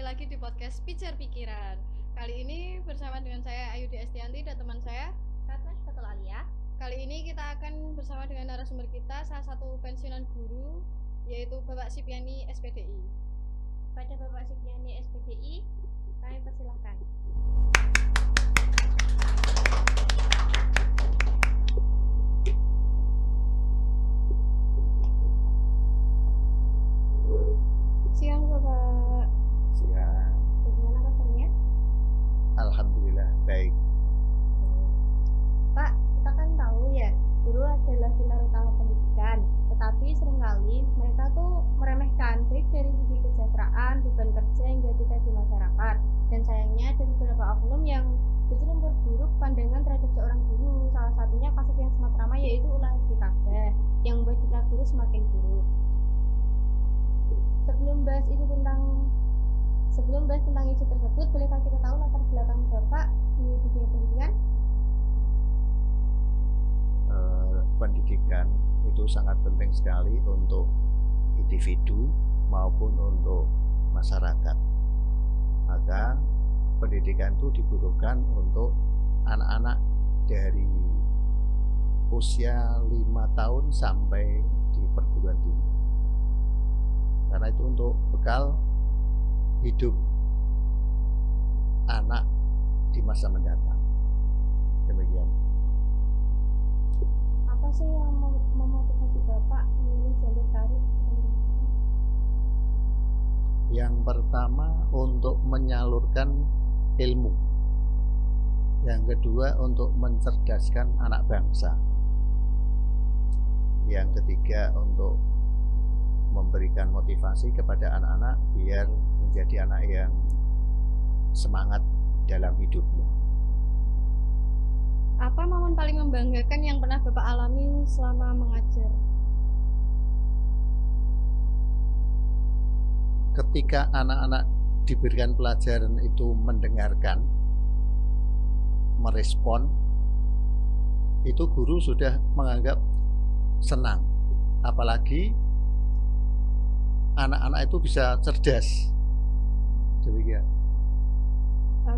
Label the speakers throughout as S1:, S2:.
S1: lagi di podcast Pijar Pikiran. Kali ini bersama dengan saya Ayudi Estianti dan teman saya
S2: Ratna Syfatul Alia.
S1: Kali ini kita akan bersama dengan narasumber kita, salah satu pensiunan guru, yaitu Bapak Sipiani SPDI.
S2: Pada Bapak Sipiani SPDI, kami persilahkan.
S1: Siang Bapak.
S3: Siang.
S2: Bagaimana kabarnya?
S3: Alhamdulillah baik.
S2: Pak, kita kan tahu ya, guru adalah pilar utama pendidikan. Tetapi seringkali mereka tuh meremehkan, baik dari segi kesejahteraan, beban kerja hingga cita di masyarakat. Dan sayangnya ada beberapa oknum yang justru memperburuk pandangan terhadap seorang guru. Salah satunya kasus yang sempat ramai yaitu ulah Kabah yang membuat citra guru semakin buruk. Sebelum bahas tentang isu tersebut, bolehkah kita tahu latar belakang Bapak di dunia pendidikan?
S3: Pendidikan itu sangat penting sekali untuk individu maupun untuk masyarakat. Maka pendidikan itu dibutuhkan untuk anak-anak dari usia 5 tahun sampai di perguruan tinggi. Karena itu untuk bekal hidup anak di masa mendatang. Demikian.
S2: Apa sih yang memotivasi Bapak memilih jalur karir pendidikan?
S3: Yang pertama untuk menyalurkan ilmu. Yang kedua untuk mencerdaskan anak bangsa. Yang ketiga untuk memberikan motivasi kepada anak-anak biar menjadi anak yang semangat dalam hidupnya.
S1: Apa momen paling membanggakan yang pernah Bapak alami selama mengajar?
S3: Ketika anak-anak diberikan pelajaran itu mendengarkan, merespon, itu guru sudah menganggap senang. Apalagi anak-anak itu bisa cerdas. Demikian.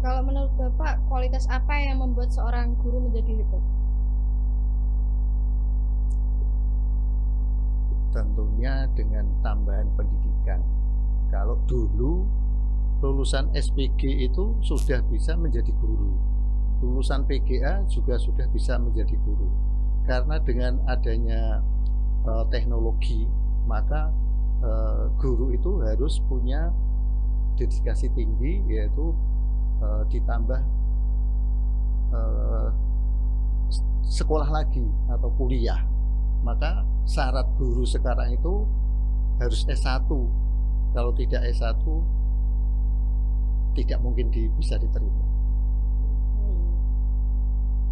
S1: Kalau menurut Bapak, kualitas apa yang membuat seorang guru menjadi hebat?
S3: Tentunya dengan tambahan pendidikan. Kalau dulu lulusan SPG itu sudah bisa menjadi guru, lulusan PGA juga sudah bisa menjadi guru. Karena dengan adanya teknologi, maka guru itu harus punya dedikasi tinggi, yaitu ditambah sekolah lagi atau kuliah. Maka syarat guru sekarang itu harus S1. Kalau tidak S1 tidak mungkin bisa diterima.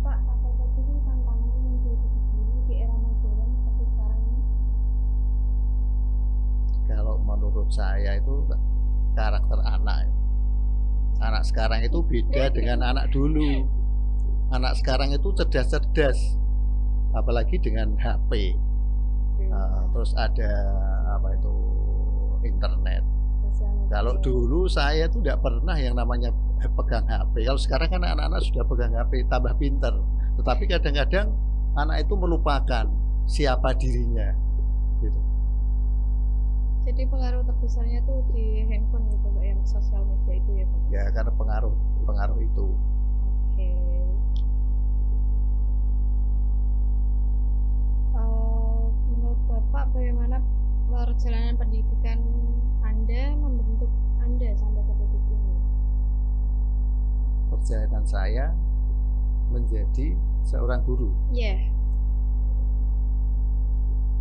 S2: Pak, apa saja sih tantangan menjadi guru di era modern seperti sekarang ini?
S3: Kalau menurut saya itu karakter anak. Anak sekarang itu beda dengan anak dulu. Anak sekarang itu cerdas-cerdas, apalagi dengan HP. Terus ada apa itu internet. Kalau dulu saya itu tidak pernah yang namanya pegang HP. Kalau sekarang kan anak-anak sudah pegang HP, tambah pinter. Tetapi kadang-kadang anak itu melupakan siapa dirinya, gitu.
S1: Jadi pengaruh terbesarnya tuh di handphone ya Bapak, yang sosial media itu ya Bapak?
S3: Ya, karena pengaruh itu.
S1: Oke. Menurut Bapak bagaimana perjalanan pendidikan Anda membentuk Anda sampai ke titik ini?
S3: Perjalanan saya menjadi seorang guru.
S1: Yeah.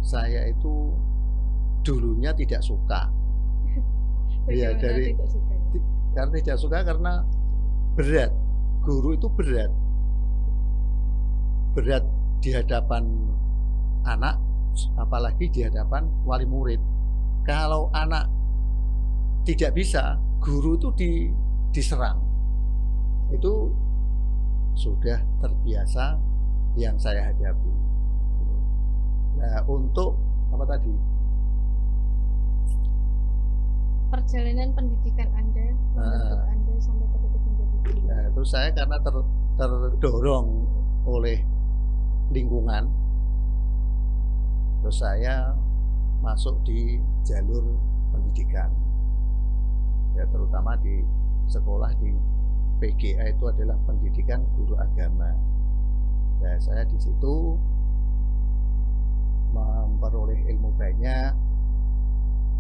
S3: Saya itu dulunya tidak suka. Iya, karena tidak suka karena berat. Guru itu berat. Berat di hadapan anak, apalagi di hadapan wali murid. Kalau anak tidak bisa, guru itu diserang. Itu sudah terbiasa yang saya hadapi. Nah, untuk apa tadi?
S1: perjalanan pendidikan Anda membentuk Anda sampai ke titik menjadi guru?
S3: Nah, terus saya karena terdorong oleh lingkungan, terus saya masuk di jalur pendidikan, ya terutama di sekolah di PGA itu adalah pendidikan guru agama. Nah, saya di situ memperoleh ilmu banyak,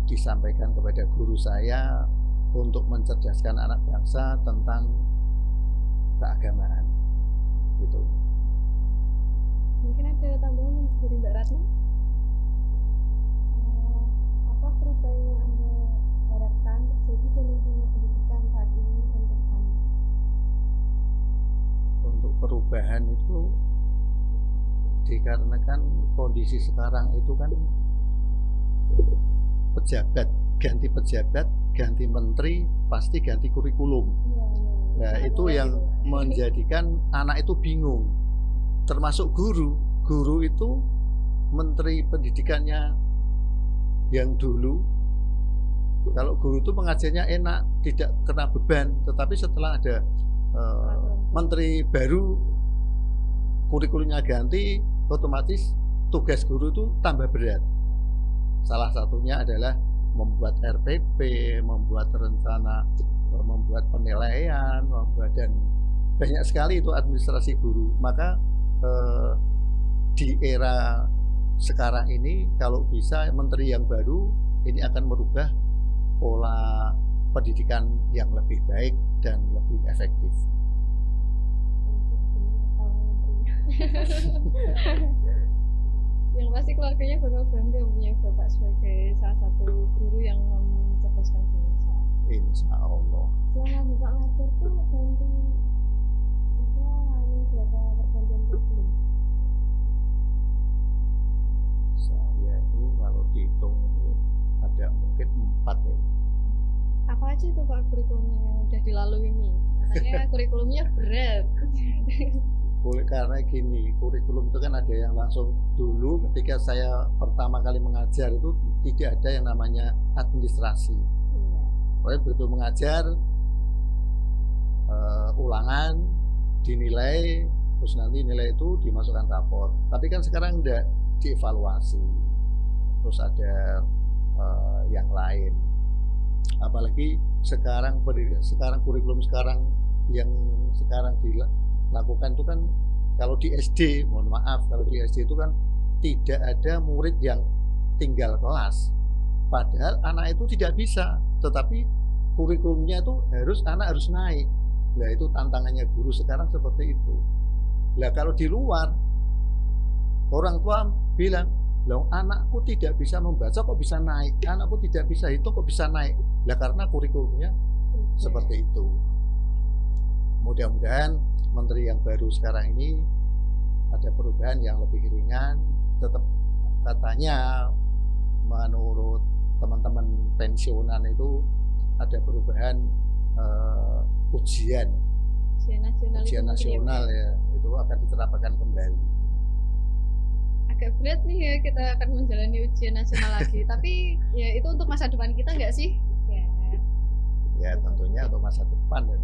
S3: disampaikan kepada guru saya untuk mencerdaskan anak bangsa tentang keagamaan, gitu.
S1: Mungkin ada tambahan dari Mbak Ratna?
S2: Apa perubahan yang Anda harapkan terjadi dalam dunia pendidikan saat ini dan ke depan?
S3: Untuk perubahan itu dikarenakan kondisi sekarang itu kan pejabat, ganti menteri, pasti ganti kurikulum. Nah, itu yang menjadikan anak itu bingung. Termasuk guru. Guru itu menteri pendidikannya yang dulu, kalau guru itu pengajarnya enak, tidak kena beban. Tetapi setelah ada menteri baru, kurikulumnya ganti, otomatis tugas guru itu tambah berat. Salah satunya adalah membuat RPP, membuat rencana, membuat penilaian, dan banyak sekali itu administrasi guru. Maka di era sekarang ini kalau bisa menteri yang baru ini akan merubah pola pendidikan yang lebih baik dan lebih efektif.
S1: Yang pasti keluarganya bakal bangga punya Bapak sebagai salah satu guru yang mencerdaskan bangsa.
S3: Insya Allah.
S2: Selama Bapak ngajar tuh ganti, maksudnya ngalamin berapa pergantian kurikulum?
S3: Saya itu kalau dihitung itu ada mungkin 4 ya.
S1: Apa aja tuh Pak kurikulumnya yang udah dilalui ini? Katanya kurikulumnya berat.
S3: Boleh, karena gini, kurikulum itu kan ada yang langsung dulu ketika saya pertama kali mengajar itu tidak ada yang namanya administrasi. Pokoknya begitu mengajar, ulangan, dinilai, terus nanti nilai itu dimasukkan rapor. Tapi kan sekarang enggak, dievaluasi, terus ada yang lain. Apalagi sekarang kurikulum sekarang yang sekarang dilakukan itu kan, kalau di SD, mohon maaf, kalau di SD itu kan tidak ada murid yang tinggal kelas. Padahal anak itu tidak bisa, tetapi kurikulumnya itu anak harus naik. Nah, itu tantangannya guru sekarang seperti itu. Nah, kalau di luar, orang tua bilang, loh anakku tidak bisa membaca kok bisa naik, anakku tidak bisa hitung kok bisa naik. Nah, karena kurikulumnya seperti itu. Mudah-mudahan menteri yang baru sekarang ini ada perubahan yang lebih ringan. Tetap katanya menurut teman-teman pensiunan itu ada perubahan ujian nasional ya, itu akan diterapkan kembali.
S1: Agak berat nih ya, kita akan menjalani ujian nasional lagi. Tapi ya itu untuk masa depan kita nggak sih?
S3: Ya tentunya untuk masa depan ya.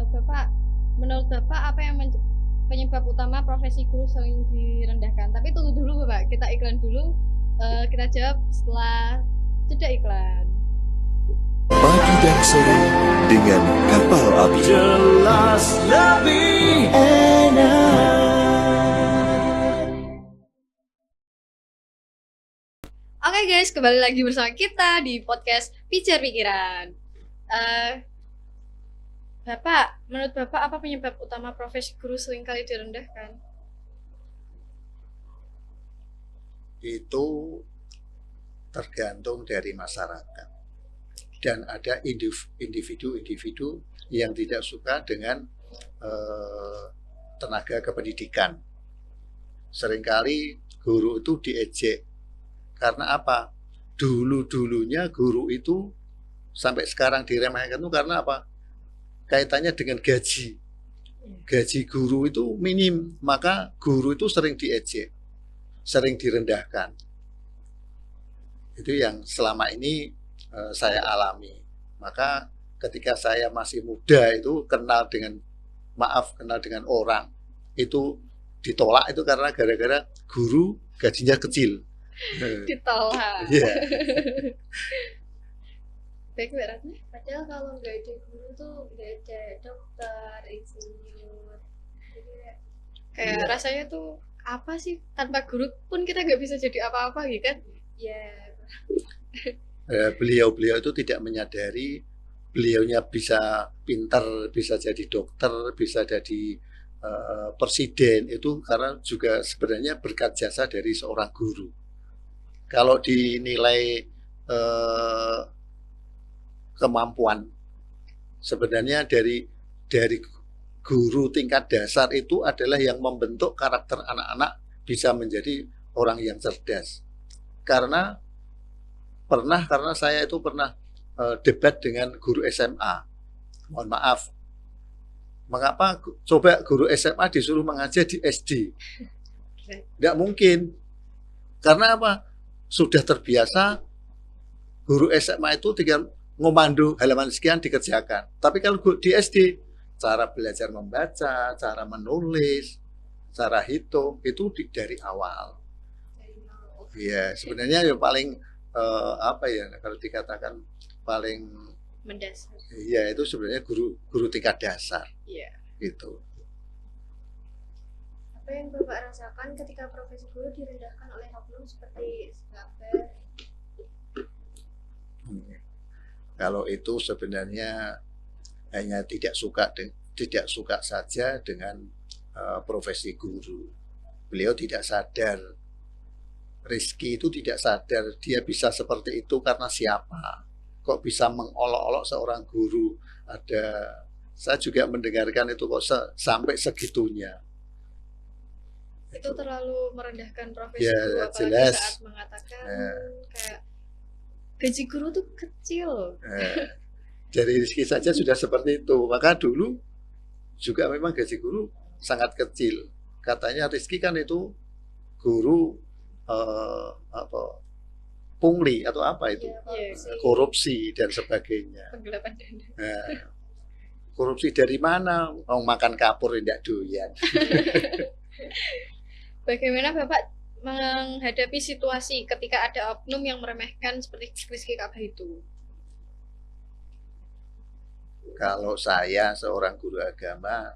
S1: Bapak, menurut Bapak apa yang penyebab utama profesi guru sering direndahkan? Tapi tunggu dulu Bapak, kita iklan dulu. Kita jawab setelah jeda iklan.
S4: Pagi dan sore dengan kapal api. Jelas lebih enak.
S1: Oke guys, kembali lagi bersama kita di podcast Pijar Pikiran. Bapak, menurut Bapak apa penyebab utama profesi guru seringkali direndahkan?
S3: Itu tergantung dari masyarakat. Dan ada individu-individu yang tidak suka dengan tenaga kependidikan. Seringkali guru itu diejek. Karena apa? Dulu-dulunya guru itu sampai sekarang diremehkan itu karena apa? Kaitannya dengan gaji. Gaji guru itu minim, maka guru itu sering diejek, sering direndahkan. Itu yang selama ini saya alami. Maka ketika saya masih muda itu kenal dengan orang itu ditolak itu karena gara-gara guru gajinya kecil.
S1: Ditolak.
S3: Iya.
S1: Baik Mbak Ratna.
S2: Padahal kalau nggak ada guru tuh nggak ada dokter, insinyur. Jadi
S1: Kayak rasanya tuh apa sih, tanpa guru pun kita nggak bisa jadi apa-apa gitu kan?
S2: ya
S3: Beliau-beliau itu tidak menyadari beliaunya bisa pintar, bisa jadi dokter, bisa jadi presiden, itu karena juga sebenarnya berkat jasa dari seorang guru. Kalau dinilai kemampuan, sebenarnya dari guru tingkat dasar itu adalah yang membentuk karakter anak-anak bisa menjadi orang yang cerdas. Karena saya itu pernah debat dengan guru SMA. Mohon maaf, mengapa coba guru SMA disuruh mengajar di SD? Tidak mungkin. Karena apa? Sudah terbiasa guru SMA itu tinggal ngomando halaman sekian dikerjakan. Tapi kalau di SD, cara belajar membaca, cara menulis, cara hitung itu dari awal. Ya, sebenarnya yang paling kalau dikatakan paling
S1: Mendasar.
S3: iya itu sebenarnya guru tingkat dasar.
S1: Iya.
S3: Gitu.
S2: apa yang Bapak rasakan ketika profesi guru direndahkan oleh oknum seperti sahabat?
S3: Kalau itu sebenarnya hanya tidak suka saja dengan profesi guru. Beliau tidak sadar, Rizky itu tidak sadar dia bisa seperti itu karena siapa. Kok bisa mengolok-olok seorang guru. Saya juga mendengarkan itu kok sampai segitunya.
S1: Itu terlalu merendahkan profesi
S3: Ya,
S1: guru, apalagi
S3: jelas.
S1: saat mengatakan kayak gaji guru tuh kecil.
S3: Dari Rizky saja sudah seperti itu. Maka dulu juga memang gaji guru sangat kecil. Katanya Rizky kan itu guru pungli atau apa itu, korupsi dan sebagainya.
S1: Penggelapan dana.
S3: Korupsi dari mana? Mau makan kapur tidak doyan.
S1: Bagaimana Bapak menghadapi situasi ketika ada oknum yang meremehkan seperti Rizky Ka'bah itu?
S3: Kalau saya seorang guru agama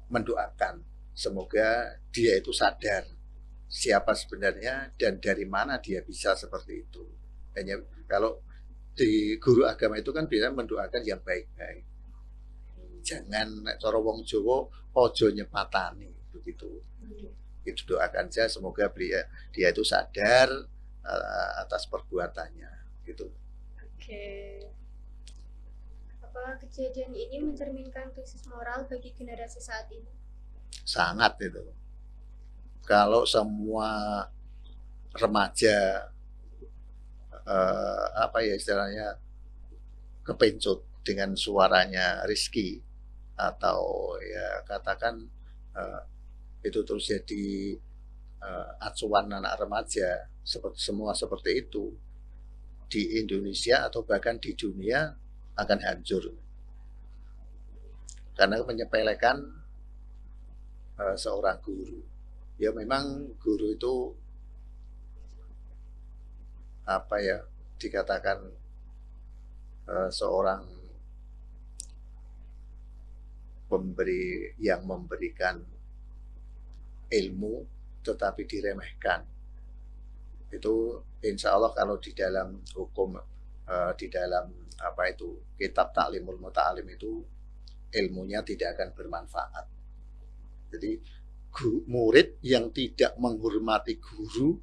S3: mendoakan semoga dia itu sadar siapa sebenarnya dan dari mana dia bisa seperti itu. Hanya kalau di guru agama itu kan biasanya mendoakan yang baik-baik. Jangan cara wong Jawa ojo nyepatani begitu. Itu doakan saja semoga dia itu sadar atas perbuatannya gitu.
S1: Oke.
S2: Apa kejadian ini mencerminkan krisis moral bagi generasi saat ini?
S3: Sangat itu. Kalau semua remaja istilahnya kepencut dengan suaranya Rizky atau ya katakan itu terus jadi acuan anak remaja semua seperti itu di Indonesia atau bahkan di dunia akan hancur karena menyepelekan seorang guru. Ya memang guru itu dikatakan seorang pemberi yang memberikan ilmu tetapi diremehkan. Itu insya Allah kalau di dalam hukum di dalam kitab Ta'limul Muta'alim itu ilmunya tidak akan bermanfaat. Jadi murid yang tidak menghormati guru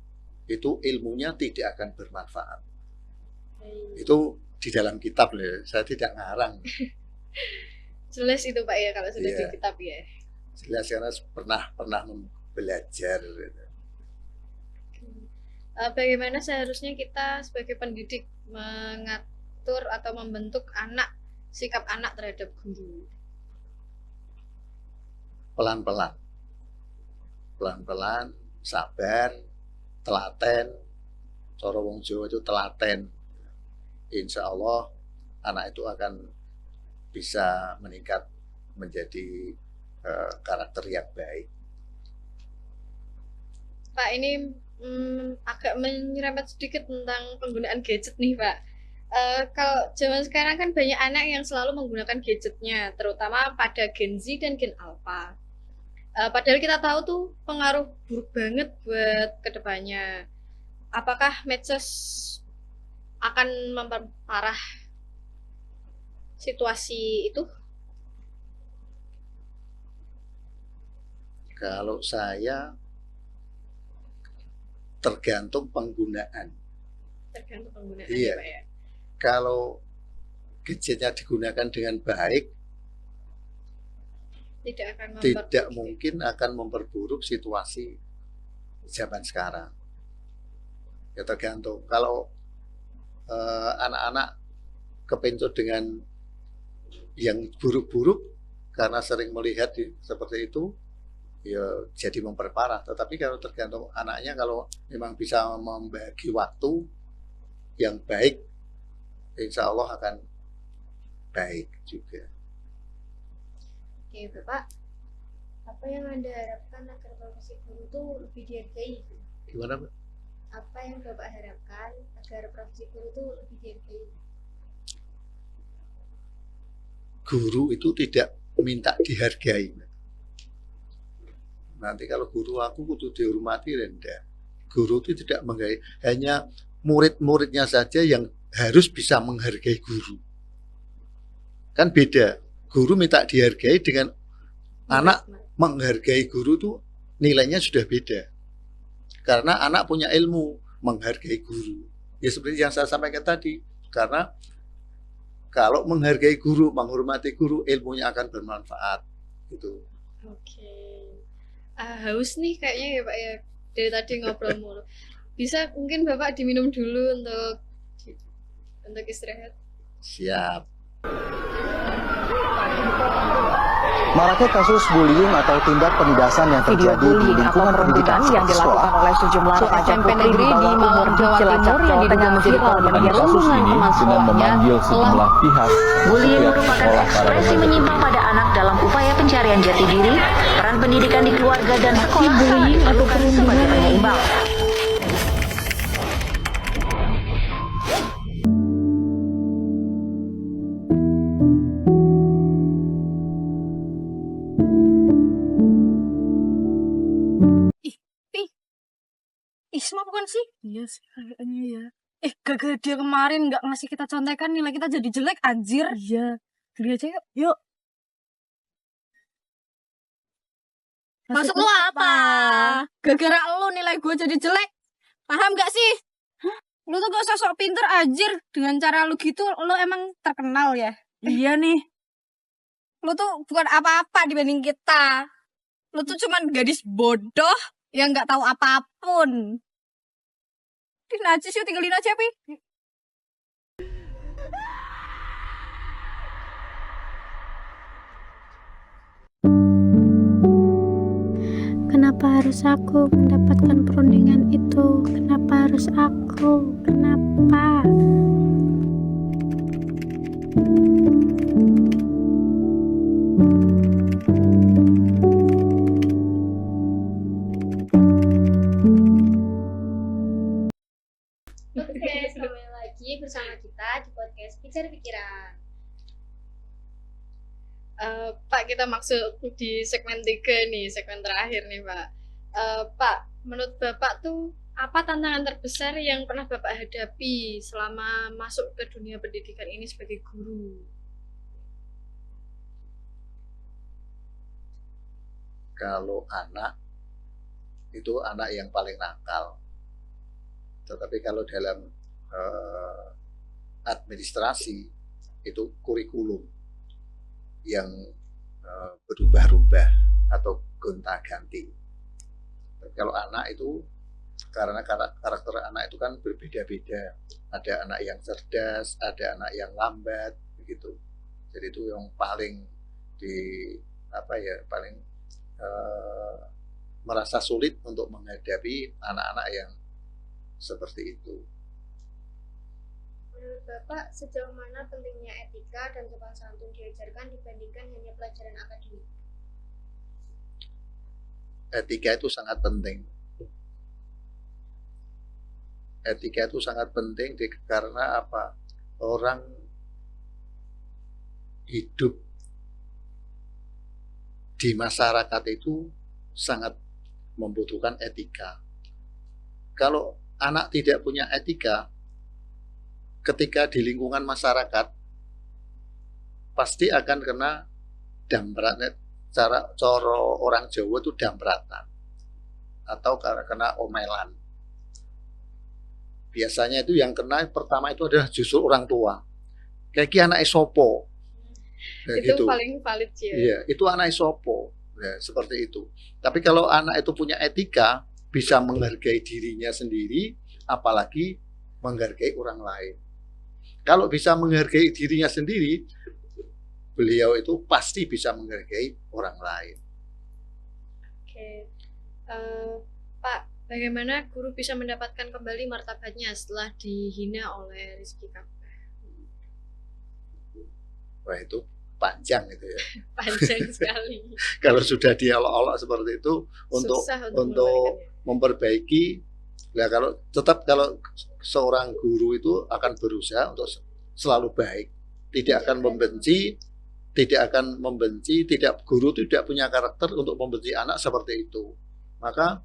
S3: itu ilmunya tidak akan bermanfaat. Itu di dalam kitab loh, saya tidak ngarang.
S1: Jelas itu Pak ya kalau sudah di kitab ya.
S3: Jelas karena pernah belajar.
S1: Bagaimana seharusnya kita sebagai pendidik mengatur atau membentuk sikap anak terhadap guru? Pelan-pelan, sabar, telaten,
S3: cara wong Jawa itu telaten. Insya Allah anak itu akan bisa meningkat menjadi karakter yang baik.
S1: Pak, ini agak menyerempet sedikit tentang penggunaan gadget nih, Pak. Kalau zaman sekarang kan banyak anak yang selalu menggunakan gadgetnya, terutama pada Gen Z dan Gen Alpha. Padahal kita tahu tuh pengaruh buruk banget buat kedepannya. Apakah medsos akan memperparah situasi itu?
S3: Kalau saya tergantung penggunaan.
S1: Tergantung penggunaan,
S3: Iya.
S1: Pak ya.
S3: Kalau gadgetnya digunakan dengan baik, tidak mungkin akan memperburuk situasi zaman sekarang. Ya tergantung. Kalau anak-anak kepencut dengan yang buruk-buruk karena sering melihat seperti itu, ya jadi memperparah. Tetapi kalau tergantung anaknya, kalau memang bisa membagi waktu yang baik, insya Allah akan baik juga.
S2: Oke, Bapak, apa yang Anda harapkan agar profesi guru itu lebih dihargai?
S3: Gimana, Pak?
S2: Apa yang Bapak harapkan agar profesi guru itu lebih dihargai?
S3: Guru itu tidak minta dihargai. Nanti kalau guru aku kudu dihormati, rendah. Guru itu tidak menghargai, hanya murid-muridnya saja yang harus bisa menghargai guru. Kan beda. Guru minta dihargai dengan anak menghargai guru itu nilainya sudah beda. Karena anak punya ilmu menghargai guru. Ya seperti yang saya sampaikan tadi. Karena kalau menghargai guru, menghormati guru, ilmunya akan bermanfaat. Gitu.
S1: Oke. Haus nih kayaknya ya Pak ya. Dari tadi ngobrol mulu. Bisa mungkin Bapak diminum dulu untuk istirahat.
S3: Siap.
S5: Maraknya kasus bullying atau tindak penindasan yang
S6: Video
S5: terjadi di
S6: bullying atau
S5: lingkungan pendidikan
S6: perundungan yang dilakukan oleh sejumlah remaja SMP putri negeri
S5: di
S6: di Mawar, Jawa Timur yang diduga menjadi korban perundungan teman sekolahnya telah
S5: pihak.
S6: bullying merupakan ekspresi menyimpang pada anak dalam upaya pencarian jati diri, peran pendidikan di keluarga dan sekolah sangat diperlukan sebagai penyeimbang.
S7: Isma bukan sih? Iya sih kayaknya ya. Gara-gara dia kemarin nggak ngasih kita contekan, nilai kita jadi jelek anjir. Iya. Beli aja yuk. Yuk. Maksud lu apa? Gara-gara lu nilai gue jadi jelek. Paham gak sih? Hah? Lu tuh gak usah sok pinter anjir. Dengan cara lu gitu, lu emang terkenal ya? Iya nih. Lu tuh bukan apa-apa dibanding kita. Lu tuh cuman gadis bodoh yang nggak tahu apapun. Di najis yuk, tinggalin aja, Pi.
S8: Kenapa harus aku mendapatkan perundingan itu? Kenapa harus aku? Kenapa?
S2: Oke, kembali lagi bersama kita di podcast Bicara Pikiran.
S1: Pak, kita maksud di segmen 3 nih, segmen terakhir nih Pak. Pak, menurut Bapak tuh apa tantangan terbesar yang pernah Bapak hadapi selama masuk ke dunia pendidikan ini sebagai guru?
S3: Kalau anak itu anak yang paling nakal. Tetapi kalau dalam administrasi itu kurikulum yang berubah-ubah atau gonta-ganti. Kalau anak itu, karena karakter anak itu kan berbeda-beda. Ada anak yang cerdas, ada anak yang lambat, begitu. Jadi itu yang paling paling merasa sulit untuk menghadapi anak-anak yang seperti itu.
S2: Menurut Bapak, sejauh mana pentingnya etika dan sopan santun diajarkan dibandingkan hanya pelajaran akademik?
S3: Etika itu sangat penting. Etika itu sangat penting karena apa? Orang hidup di masyarakat itu sangat membutuhkan etika. Kalau anak tidak punya etika, ketika di lingkungan masyarakat pasti akan kena dambratan. Coro orang Jawa itu dambratan atau kena omelan. Biasanya itu yang kena pertama itu adalah justru orang tua. Kayak anak sopo.
S1: Itu gitu. Paling valid ya.
S3: Iya, itu anak sopo. Ya, seperti itu. Tapi kalau anak itu punya etika, bisa menghargai dirinya sendiri, apalagi menghargai orang lain. Kalau bisa menghargai dirinya sendiri, beliau itu pasti bisa menghargai orang lain.
S1: Oke, Pak, bagaimana guru bisa mendapatkan kembali martabatnya setelah dihina oleh Rizky Kabeh?
S3: Wah, itu panjang itu ya.
S1: Panjang sekali.
S3: Kalau sudah diolok-olok seperti itu untuk memperbaiki, ya kalau seorang guru itu akan berusaha untuk selalu baik, tidak akan membenci. Guru tidak punya karakter untuk membenci anak seperti itu. Maka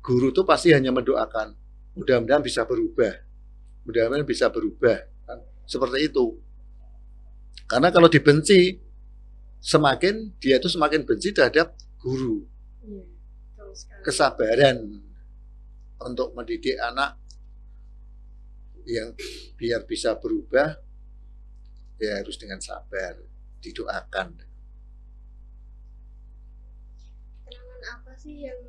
S3: guru itu pasti hanya mendoakan, mudah-mudahan bisa berubah. Kan? Seperti itu. Karena kalau dibenci, dia itu semakin benci terhadap guru. Kesabaran untuk mendidik anak yang biar bisa berubah, ya harus dengan sabar. Didoakan.
S2: Kenangan apa sih yang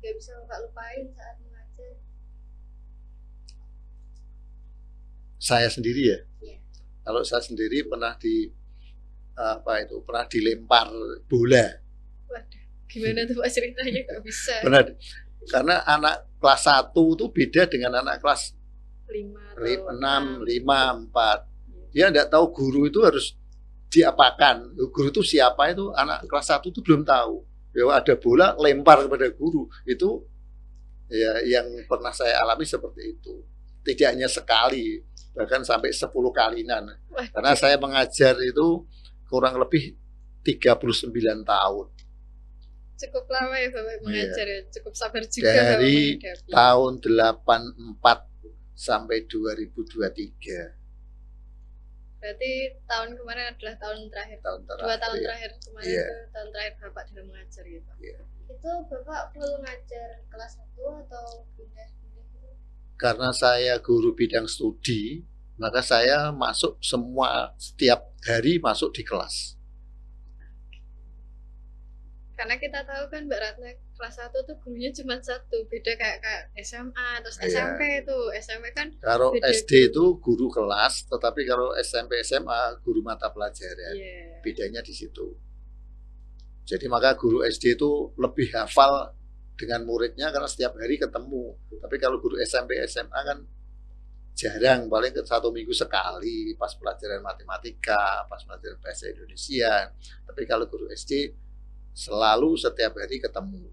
S2: gak bisa Bapak lupain saat mengajar?
S3: Saya sendiri ya.
S2: Yeah.
S3: Kalau saya sendiri pernah dilempar bola.
S1: Waduh, gimana tuh Pak ceritanya gak bisa?
S3: Pernah, karena anak kelas 1 itu beda dengan anak kelas
S1: 5,
S3: 6, 5, 4. Dia tidak tahu guru itu harus diapakan. Guru itu siapa itu anak kelas 1 itu belum tahu. Ya ada bola lempar kepada guru. Itu ya yang pernah saya alami seperti itu. Tidak hanya sekali, bahkan sampai 10 kalinan. Karena saya mengajar itu kurang lebih 39 tahun.
S1: Cukup lama ya Bapak mengajar ya. Cukup sabar juga.
S3: Dari tahun 84 sampai 2023.
S1: Berarti tahun kemarin adalah tahun terakhir. 2 tahun terakhir kemarin itu tahun terakhir Bapak dalam mengajar gitu.
S2: Itu Bapak full ngajar kelas 1 atau pindah-pindah gitu?
S3: Karena saya guru bidang studi, maka saya masuk setiap hari masuk di kelas.
S1: Karena kita tahu kan Mbak Ratna kelas 1 tuh gurunya cuma 1, beda kayak SMA, terus SMP tuh, SMP kan
S3: kalau SD itu guru kelas, tetapi kalau SMP SMA guru mata pelajaran. Bedanya di situ. Jadi maka guru SD itu lebih hafal dengan muridnya karena setiap hari ketemu. Tapi kalau guru SMP SMA kan jarang, paling 1 minggu sekali pas pelajaran matematika, pas pelajaran bahasa Indonesia. Tapi kalau guru SD selalu setiap hari ketemu.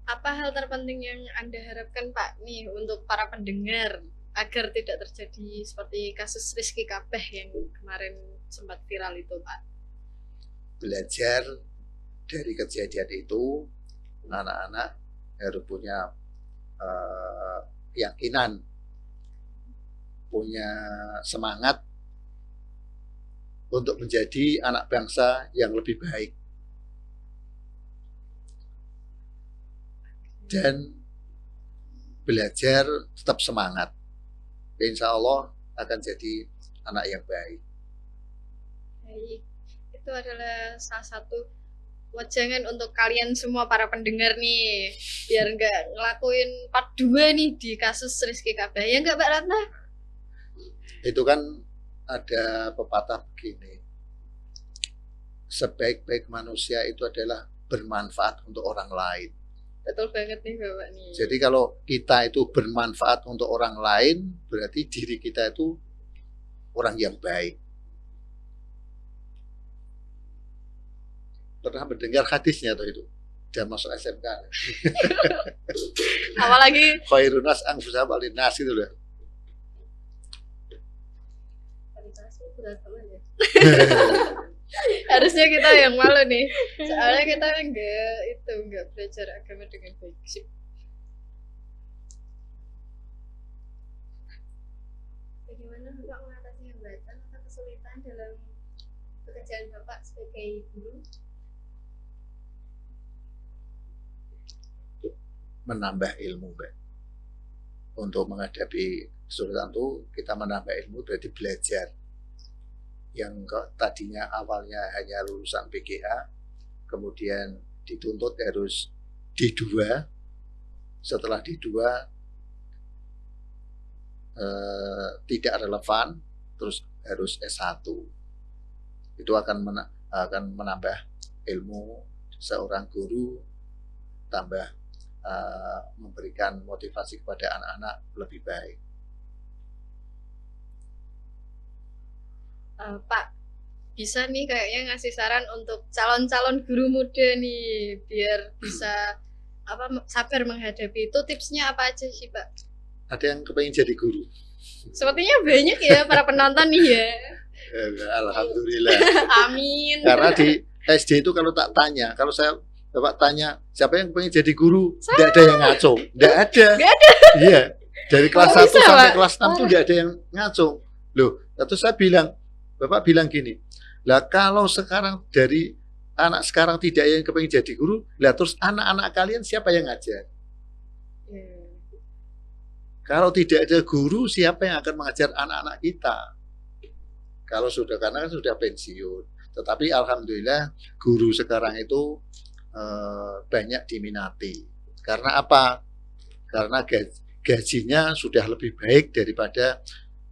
S1: Apa hal terpenting yang Anda harapkan Pak nih untuk para pendengar agar tidak terjadi seperti kasus Rizky Kabeh yang kemarin sempat viral itu Pak?
S3: Belajar dari kejadian itu, anak-anak harus punya keyakinan, punya semangat untuk menjadi anak bangsa yang lebih baik. Dan belajar tetap semangat. Insya Allah akan jadi anak yang baik.
S1: Baik, itu adalah salah satu wejangan untuk kalian semua para pendengar nih, biar nggak ngelakuin part 2 nih di kasus Rizky Kabeh. Ya nggak Mbak Ratna?
S3: Itu kan ada pepatah begini, sebaik-baik manusia itu adalah bermanfaat untuk orang lain.
S1: Betul banget nih Bapak nih.
S3: Jadi kalau kita itu bermanfaat untuk orang lain, berarti diri kita itu orang yang baik. Pernah mendengar hadisnya tuh itu? Dia masuk SMK.
S1: Apalagi
S3: Khairun nas anfusahum walin nas itu loh.
S1: harusnya kita yang malu nih. Soalnya kita enggak belajar agama dengan baik sih.
S2: Bagaimana Bapak mengatasi hambatan atau kesulitan dalam pekerjaan Bapak sebagai guru?
S3: Menambah ilmu, Mbak. Untuk menghadapi kesulitan itu kita menambah ilmu berarti belajar. Yang tadinya awalnya hanya lulusan PGA, kemudian dituntut harus D2, setelah D2 tidak relevan, terus harus S1. Itu akan menambah ilmu seorang guru, tambah memberikan motivasi kepada anak-anak lebih baik.
S1: Pak, bisa nih kayaknya ngasih saran untuk calon-calon guru muda nih biar bisa sabar menghadapi itu, tipsnya apa aja sih Pak?
S3: Ada yang kepengen jadi guru?
S1: Sepertinya banyak ya para penonton nih ya.
S3: Alhamdulillah.
S1: Amin.
S3: Karena di SD itu kalau tak tanya, kalau Bapak tanya siapa yang pengen jadi guru, tidak ada yang ngaco, tidak ada. Iya, dari kelas 1 sampai Pak? Kelas 6 tuh tidak ada yang ngaco. Loh, terus saya bilang, Bapak bilang gini, lah kalau sekarang dari anak sekarang tidak yang kepengen jadi guru, lah terus anak-anak kalian siapa yang ngajar? Kalau tidak ada guru, siapa yang akan mengajar anak-anak kita? Kalau sudah, karena kan sudah pensiun. Tetapi alhamdulillah guru sekarang itu banyak diminati. Karena apa? Karena gajinya sudah lebih baik daripada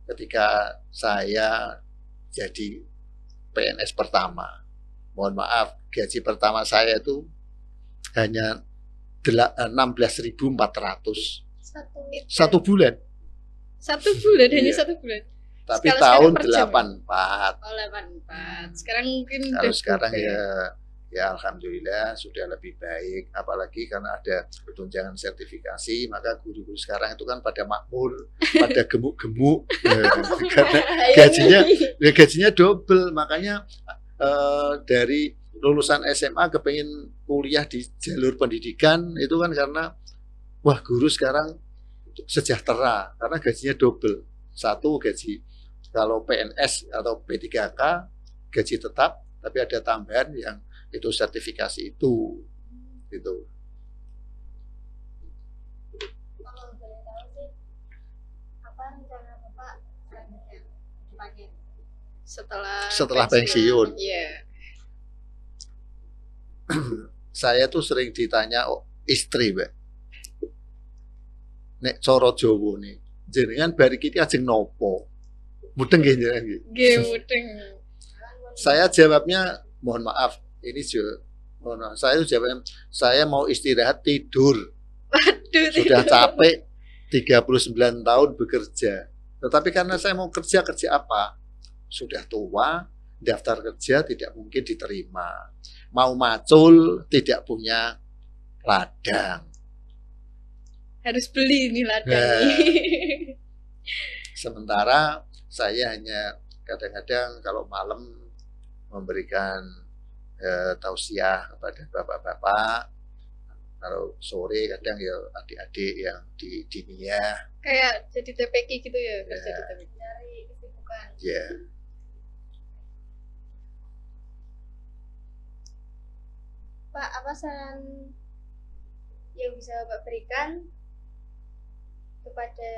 S3: ketika saya jadi PNS pertama. Mohon maaf, gaji pertama saya itu hanya 16.400 satu bulan.
S1: Satu bulan, hanya
S3: Iya.
S1: 1 bulan.
S3: Tapi
S1: Kalau
S3: tahun
S1: sekarang
S3: 84.
S1: Oh, 84. Sekarang mungkin
S3: Kalau
S1: udah
S3: sekarang
S1: berubah.
S3: ya alhamdulillah sudah lebih baik, apalagi karena ada tunjangan sertifikasi, maka guru-guru sekarang itu kan pada makmur, pada gemuk-gemuk, karena gajinya double. Makanya dari lulusan SMA kepengen kuliah di jalur pendidikan itu kan karena wah guru sekarang sejahtera karena gajinya double. Satu gaji kalau PNS atau P3K gaji tetap, tapi ada tambahan yang itu sertifikasi itu gitu.
S2: Kalau boleh tahu sih, apa rencana Bapak selanjutnya depannya?
S1: Setelah
S3: pensiun.
S1: Iya.
S3: Saya tuh sering ditanya istri, Mbak. Nek coro Jawa nih, jenengan bariki iki ajeng nopo? Mudeng nggih jenengan nggih.
S1: Nggih, mudeng.
S3: Saya jawabnya mohon maaf, ini saya jawabnya saya mau istirahat tidur.
S1: Waduh,
S3: Sudah capek 39 tahun bekerja. Tetapi karena saya mau kerja apa? Sudah tua, daftar kerja tidak mungkin diterima. Mau macul tidak punya ladang.
S1: harus beli nih ladang
S3: Nah.
S1: nih.
S3: Sementara saya hanya kadang-kadang kalau malam memberikan tausiah kepada bapak-bapak, kalau sore kadang ya adik-adik yang di diniyah.
S1: Kayak jadi TPQ gitu ya,
S3: Ya.
S1: jadi TPQ.
S2: Dari kesibukan.
S3: Ya,
S2: Pak, apa saran yang bisa Bapak berikan kepada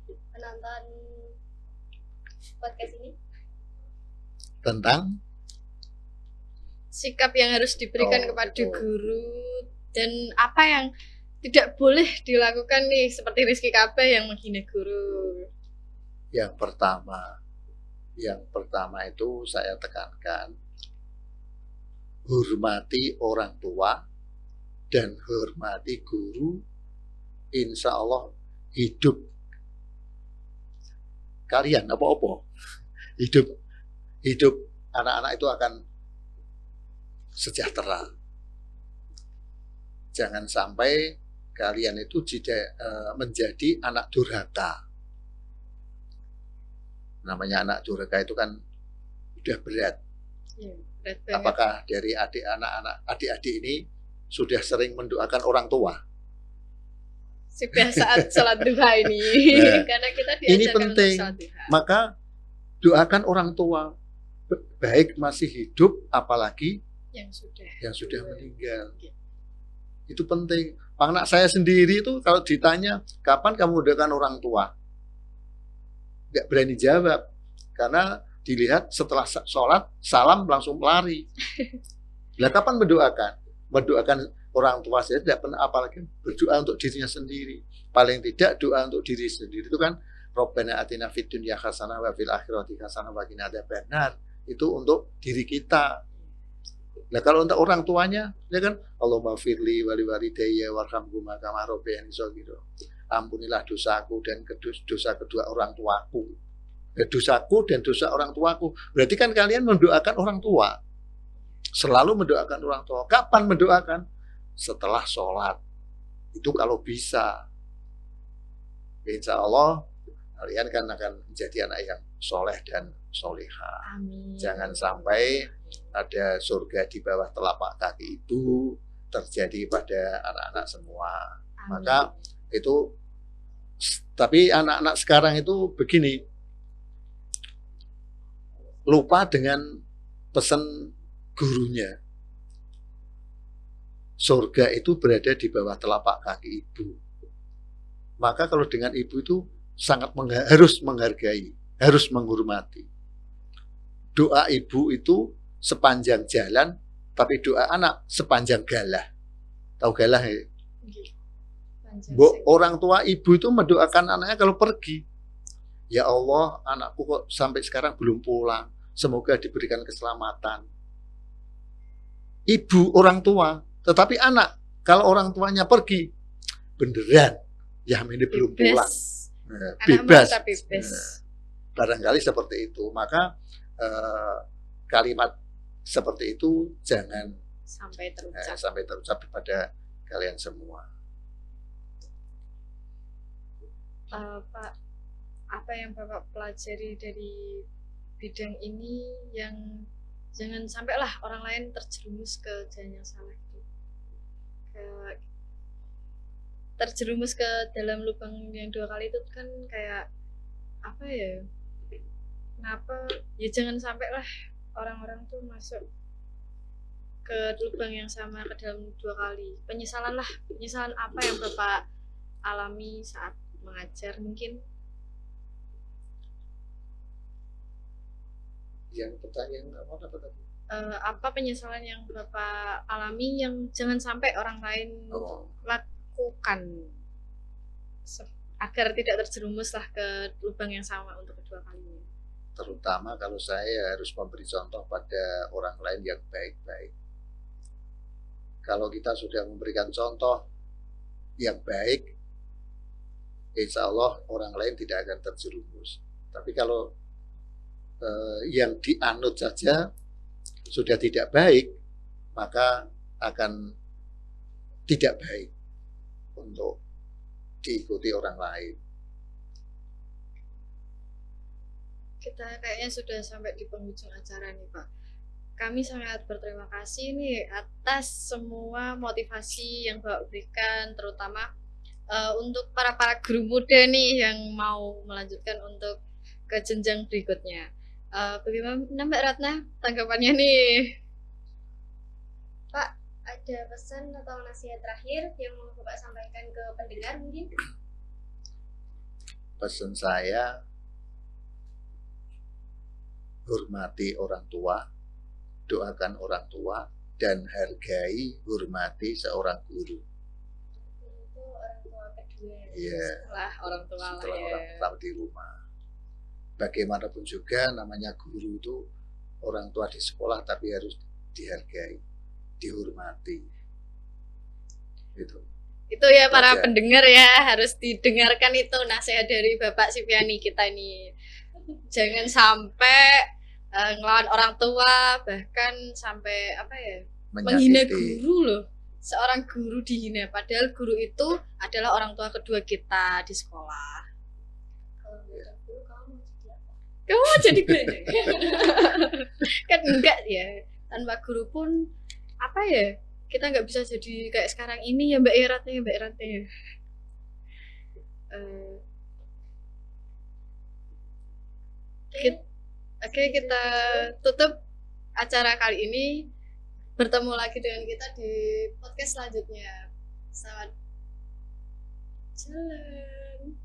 S2: penonton podcast ini?
S3: tentang
S1: Sikap yang harus diberikan
S3: Oh,
S1: kepada
S3: betul.
S1: guru dan apa yang tidak boleh dilakukan nih seperti Rizky KB yang menghina guru.
S3: yang pertama itu saya tekankan, hormati orang tua, dan hormati guru, insya Allah hidup kalian apa-apa, hidup anak-anak itu akan sejahtera. Jangan sampai kalian itu menjadi anak durhaka. Namanya anak durhaka itu kan udah berat.
S1: Iya, berat banget.
S3: Apakah dari adik-adik ini sudah sering mendoakan orang tua?
S1: Sudah saat sholat duha ini.
S3: Nah,
S1: Karena kita
S3: ini
S1: diajarkan
S3: penting.
S1: untuk sholat duha.
S3: Maka doakan orang tua, baik masih hidup, apalagi
S1: yang
S3: sudah meninggal. Itu penting. Anak saya sendiri itu kalau ditanya kapan kamu mendoakan orang tua, nggak berani jawab karena dilihat setelah sholat salam langsung lari. Lah kapan mendoakan orang tua saya tidak pernah, apalagi berdoa untuk dirinya sendiri. Paling tidak doa untuk diri sendiri itu kan Rabbana atina fid dunya hasanah wa fil akhirati hasanah wa qina adzabannar. Itu untuk diri kita. Nah kalau untuk orang tuanya, ya kan Allahumma firli wali walidayya warhamhuma kama rabbayani shaghira. Ampunilah dosaku dan dosa kedua orang tuaku. Dosaku dan dosa orang tuaku. Berarti kan kalian mendoakan orang tua. Selalu mendoakan orang tua. Kapan mendoakan? Setelah sholat. Itu kalau bisa. Insya Allah kalian kan akan menjadi anak yang soleh dan soleha.
S1: Amin.
S3: Jangan sampai ada surga di bawah telapak kaki itu terjadi pada anak-anak semua.
S1: Amin.
S3: Maka itu, tapi anak-anak sekarang itu begini, lupa dengan pesan gurunya. Surga itu berada di bawah telapak kaki ibu. Maka kalau dengan ibu itu sangat harus menghargai, harus menghormati. Doa ibu itu sepanjang jalan, tapi doa anak sepanjang galah. Tahu galah ya? Orang tua ibu itu mendoakan anaknya kalau pergi. Ya Allah, anakku kok sampai sekarang belum pulang. Semoga diberikan keselamatan. Ibu orang tua, tetapi anak kalau orang tuanya pergi, beneran ya ini belum pulang. Bebas. Barangkali seperti itu. Maka kalimat seperti itu jangan
S1: sampai
S3: terucap kepada kalian semua.
S1: Pak, apa yang Bapak pelajari dari bidang ini yang jangan sampailah orang lain terjerumus ke jalan yang salah itu, terjerumus ke dalam lubang yang 2 kali itu kan kayak apa ya? Kenapa? Ya jangan sampailah orang-orang tuh masuk ke lubang yang sama ke dalam 2 kali. Penyesalan apa yang Bapak alami saat mengajar mungkin?
S3: Yang pertanyaan apa tadi?
S1: Apa penyesalan yang Bapak alami yang jangan sampai orang lain lakukan agar tidak terjerumuslah ke lubang yang sama untuk kedua kalinya?
S3: Terutama kalau saya harus memberi contoh pada orang lain yang baik-baik. Kalau kita sudah memberikan contoh yang baik, insya Allah orang lain tidak akan terjerumus. Tapi kalau yang dianut saja sudah tidak baik, maka akan tidak baik untuk diikuti orang lain.
S1: Kita kayaknya sudah sampai di penghujung acara nih Pak. Kami sangat berterima kasih nih atas semua motivasi yang Bapak berikan, terutama untuk para guru muda nih yang mau melanjutkan untuk ke jenjang berikutnya. Bagaimana Mbak Ratna tanggapannya nih?
S2: Pak, ada pesan atau nasihat terakhir yang mau Bapak sampaikan ke pendengar mungkin?
S3: Pesan saya, hormati orang tua, doakan orang tua, dan hargai, hormati seorang guru.
S2: Itu orang tua kedua.
S3: Iya.
S1: Setelah orang tua lah
S3: Setelah
S1: ya.
S3: orang tua di rumah. Bagaimanapun juga namanya guru itu orang tua di sekolah, tapi harus dihargai, dihormati.
S1: Itu ya para
S3: Aja.
S1: pendengar ya, harus didengarkan itu nasihat dari Bapak Sipiani kita ini. Jangan sampai ngelawan orang tua, bahkan sampai apa ya, menghina
S3: Menyakiti.
S1: guru loh. Seorang guru dihina, padahal guru itu adalah orang tua kedua kita di sekolah. Kamu mau jadi guru? Kan enggak ya. Tanpa guru pun apa ya? Kita nggak bisa jadi kayak sekarang ini ya Mbak Eratnya. Oke, kita tutup acara kali ini. Bertemu lagi dengan kita di podcast selanjutnya. Selamat jalan.